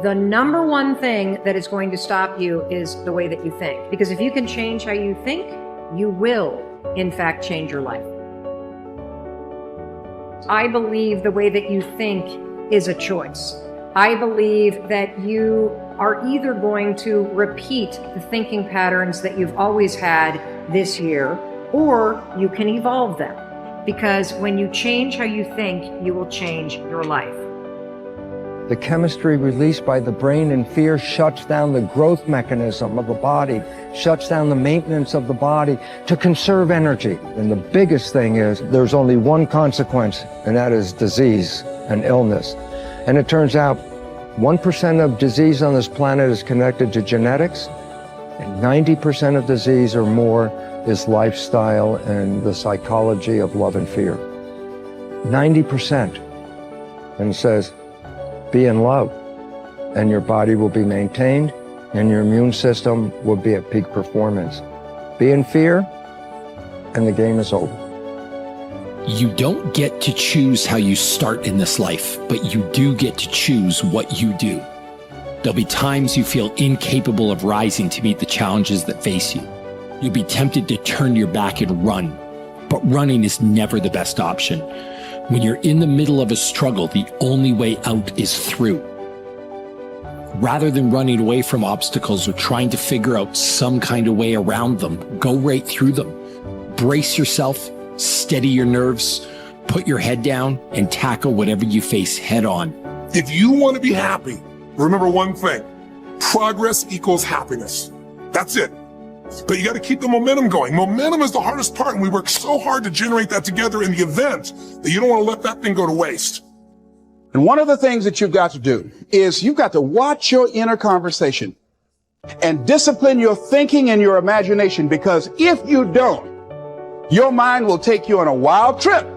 The number one thing that is going to stop you is the way that you think. Because if you can change how you think, you will, in fact, change your life. I believe the way that you think is a choice. I believe that you are either going to repeat the thinking patterns that you've always had this year, or you can evolve them. Because when you change how you think, you will change your life. The chemistry released by the brain in fear shuts down the growth mechanism of the body, shuts down the maintenance of the body to conserve energy. And the biggest thing is there's only one consequence, and that is disease and illness. And it turns out 1% of disease on this planet is connected to genetics, and 90% of disease or more is lifestyle and the psychology of love and fear. 90%. And it says, be in love, and your body will be maintained, and your immune system will be at peak performance. Be in fear, and the game is over. You don't get to choose how you start in this life, but you do get to choose what you do. There'll be times you feel incapable of rising to meet the challenges that face you. You'll be tempted to turn your back and run, but running is never the best option. When you're in the middle of a struggle, the only way out is through. Rather than running away from obstacles or trying to figure out some kind of way around them, go right through them. Brace yourself, steady your nerves, put your head down, and tackle whatever you face head on. If you want to be happy, remember one thing: progress equals happiness. That's it. But you got to keep the momentum going. Momentum is the hardest part, and we work so hard to generate that together in the event that you don't want to let that thing go to waste. And one of the things that you've got to do is you've got to watch your inner conversation and discipline your thinking and your imagination, because if you don't, your mind will take you on a wild trip,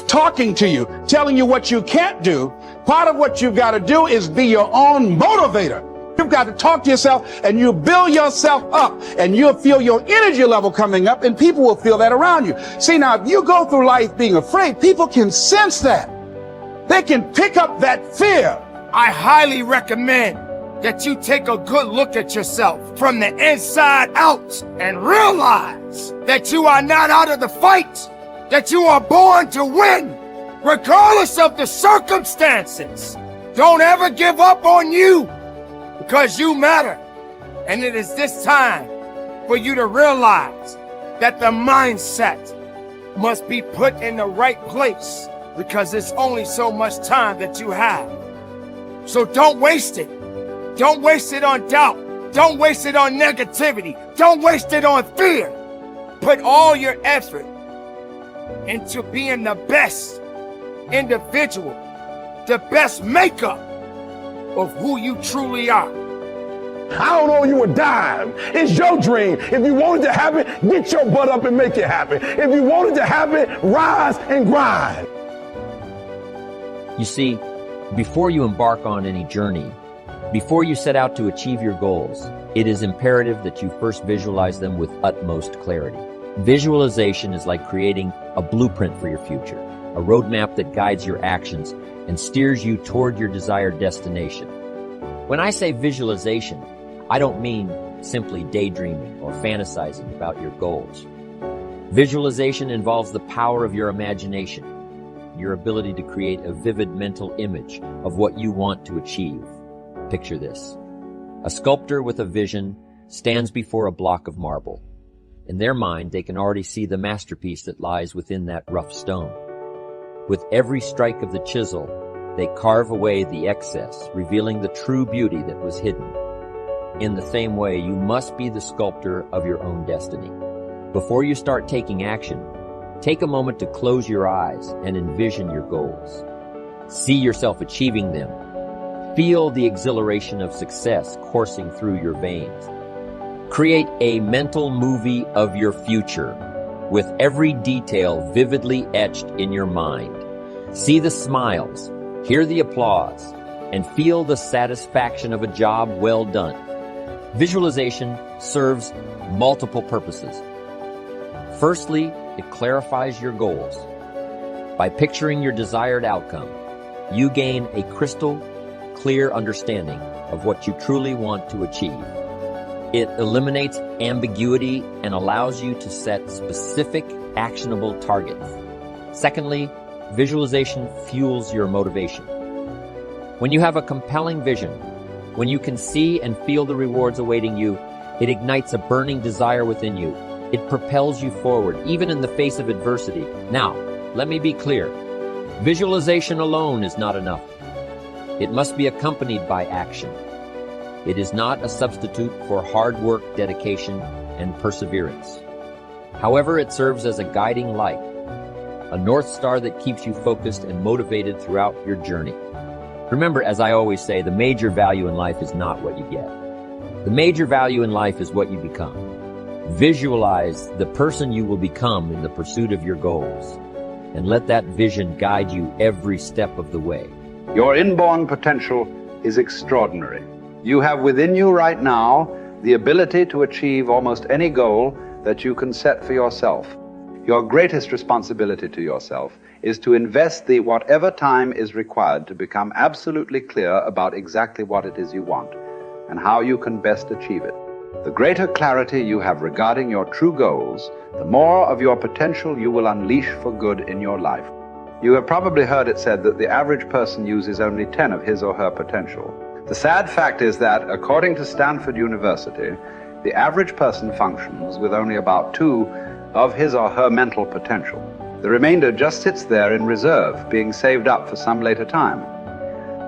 talking to you, telling you what you can't do. Part of what you've got to do is be your own motivator. You've got to talk to yourself, and you build yourself up, and you'll feel your energy level coming up, and people will feel that around you. See, now, if you go through life being afraid, people can sense that. They can pick up that fear. I highly recommend that you take a good look at yourself from the inside out and realize that you are not out of the fight, that you are born to win, regardless of the circumstances. Don't ever give up on you, because you matter. And it is this time for you to realize that the mindset must be put in the right place, because it's only so much time that you have. So don't waste it. Don't waste it on doubt. Don't waste it on negativity. Don't waste it on fear. Put all your effort into being the best individual, the best makeup of who you truly are. I don't owe you a dime. It's your dream. If you want it to happen, get your butt up and make it happen. If you want it to happen, rise and grind. You see, before you embark on any journey, before you set out to achieve your goals, it is imperative that you first visualize them with utmost clarity. Visualization is like creating a blueprint for your future, a roadmap that guides your actions and steers you toward your desired destination. When I say visualization, I don't mean simply daydreaming or fantasizing about your goals. Visualization involves the power of your imagination, your ability to create a vivid mental image of what you want to achieve. Picture this. A sculptor with a vision stands before a block of marble. In their mind, they can already see the masterpiece that lies within that rough stone. With every strike of the chisel, they carve away the excess, revealing the true beauty that was hidden. In the same way, you must be the sculptor of your own destiny. Before you start taking action, take a moment to close your eyes and envision your goals. See yourself achieving them. Feel the exhilaration of success coursing through your veins. Create a mental movie of your future, with every detail vividly etched in your mind. See the smiles, hear the applause, and feel the satisfaction of a job well done. Visualization serves multiple purposes. Firstly, it clarifies your goals. By picturing your desired outcome, you gain a crystal clear understanding of what you truly want to achieve. It eliminates ambiguity and allows you to set specific, actionable targets. Secondly, visualization fuels your motivation. When you have a compelling vision, when you can see and feel the rewards awaiting you, it ignites a burning desire within you. It propels you forward, even in the face of adversity. Now, let me be clear. Visualization alone is not enough. It must be accompanied by action. It is not a substitute for hard work, dedication, and perseverance. However, it serves as a guiding light, a North Star that keeps you focused and motivated throughout your journey. Remember, as I always say, the major value in life is not what you get. The major value in life is what you become. Visualize the person you will become in the pursuit of your goals, and let that vision guide you every step of the way. Your inborn potential is extraordinary. You have within you right now the ability to achieve almost any goal that you can set for yourself. Your greatest responsibility to yourself is to invest the whatever time is required to become absolutely clear about exactly what it is you want and how you can best achieve it. The greater clarity you have regarding your true goals, the more of your potential you will unleash for good in your life. You have probably heard it said that the average person uses only 10 of his or her potential. The sad fact is that, according to Stanford University, the average person functions with only about 2 of his or her mental potential. The remainder just sits there in reserve, being saved up for some later time.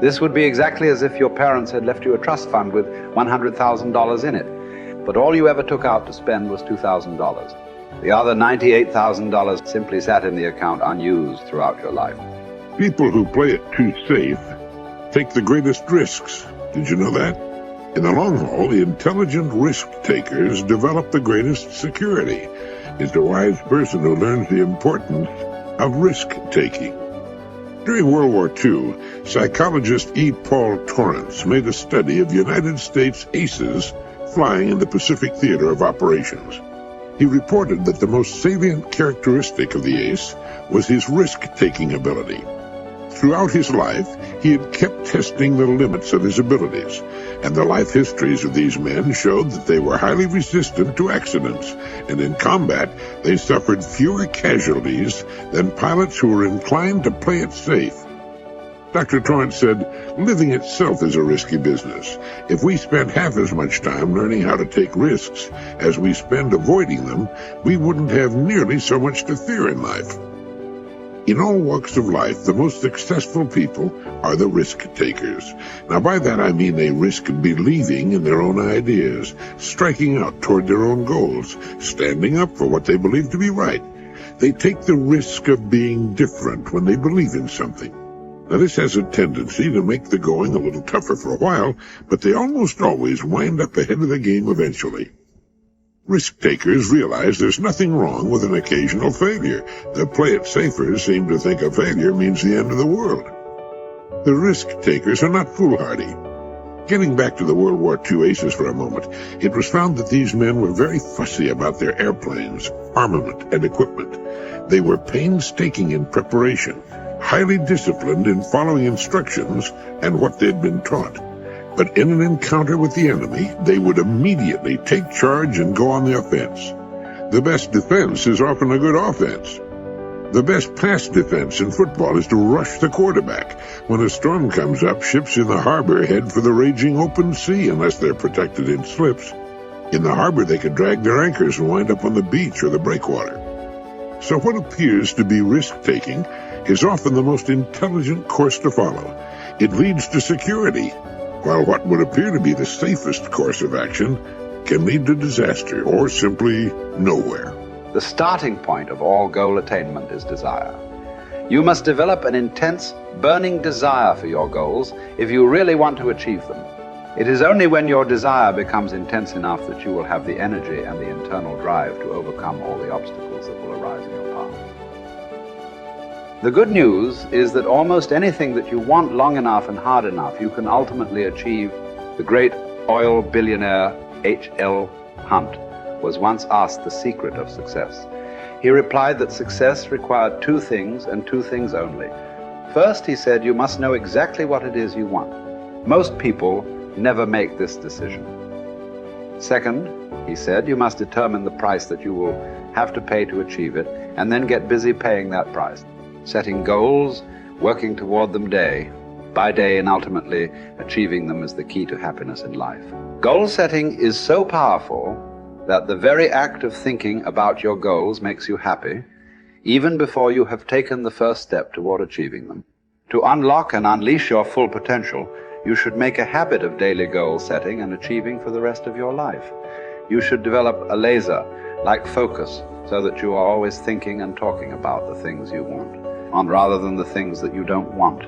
This would be exactly as if your parents had left you a trust fund with $100,000 in it, but all you ever took out to spend was $2,000. The other $98,000 simply sat in the account unused throughout your life. People who play it too safe take the greatest risks. Did you know that? In the long haul, the intelligent risk takers develop the greatest security. It's a wise person who learns the importance of risk-taking. During World War II, psychologist E. Paul Torrance made a study of United States aces flying in the Pacific Theater of Operations. He reported that the most salient characteristic of the ace was his risk-taking ability. Throughout his life, he had kept testing the limits of his abilities, and the life histories of these men showed that they were highly resistant to accidents, and in combat, they suffered fewer casualties than pilots who were inclined to play it safe. Dr. Torrance said, living itself is a risky business. If we spent half as much time learning how to take risks as we spend avoiding them, we wouldn't have nearly so much to fear in life. In all walks of life, the most successful people are the risk takers. Now, by that I mean they risk believing in their own ideas, striking out toward their own goals, standing up for what they believe to be right. They take the risk of being different when they believe in something. Now, this has a tendency to make the going a little tougher for a while, but they almost always wind up ahead of the game eventually. Risk-takers realize there's nothing wrong with an occasional failure. The play-it-safers seem to think a failure means the end of the world. The risk-takers are not foolhardy. Getting back to the World War II aces for a moment, it was found that these men were very fussy about their airplanes, armament, and equipment. They were painstaking in preparation, highly disciplined in following instructions and what they'd been taught. But in an encounter with the enemy, they would immediately take charge and go on the offense. The best defense is often a good offense. The best pass defense in football is to rush the quarterback. When a storm comes up, ships in the harbor head for the raging open sea unless they're protected in slips. In the harbor, they could drag their anchors and wind up on the beach or the breakwater. So what appears to be risk-taking is often the most intelligent course to follow. It leads to security, while what would appear to be the safest course of action can lead to disaster or simply nowhere. The starting point of all goal attainment is desire. You must develop an intense, burning desire for your goals if you really want to achieve them. It is only when your desire becomes intense enough that you will have the energy and the internal drive to overcome all the obstacles that will arise in your path. The good news is that almost anything that you want long enough and hard enough, you can ultimately achieve. The great oil billionaire H.L. Hunt was once asked the secret of success. He replied that success required 2 things and 2 things only. First, he said, you must know exactly what it is you want. Most people never make this decision. Second, he said, you must determine the price that you will have to pay to achieve it, and then get busy paying that price, setting goals, working toward them day by day, and ultimately achieving them is the key to happiness in life. Goal setting is so powerful that the very act of thinking about your goals makes you happy, even before you have taken the first step toward achieving them. To unlock and unleash your full potential, you should make a habit of daily goal setting and achieving for the rest of your life. You should develop a laser-like focus so that you are always thinking and talking about the things you want, rather than the things that you don't want.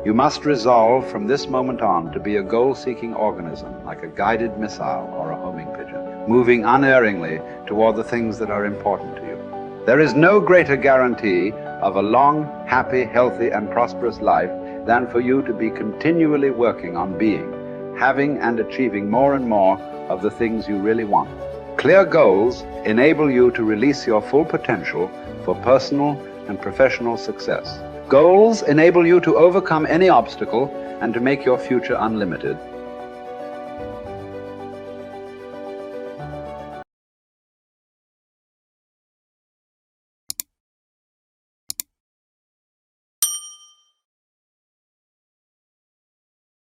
You must resolve from this moment on to be a goal-seeking organism, like a guided missile or a homing pigeon, moving unerringly toward the things that are important to you. There is no greater guarantee of a long, happy, healthy, and prosperous life than for you to be continually working on being, having, and achieving more and more of the things you really want. Clear goals enable you to release your full potential for personal and professional success. Goals enable you to overcome any obstacle and to make your future unlimited.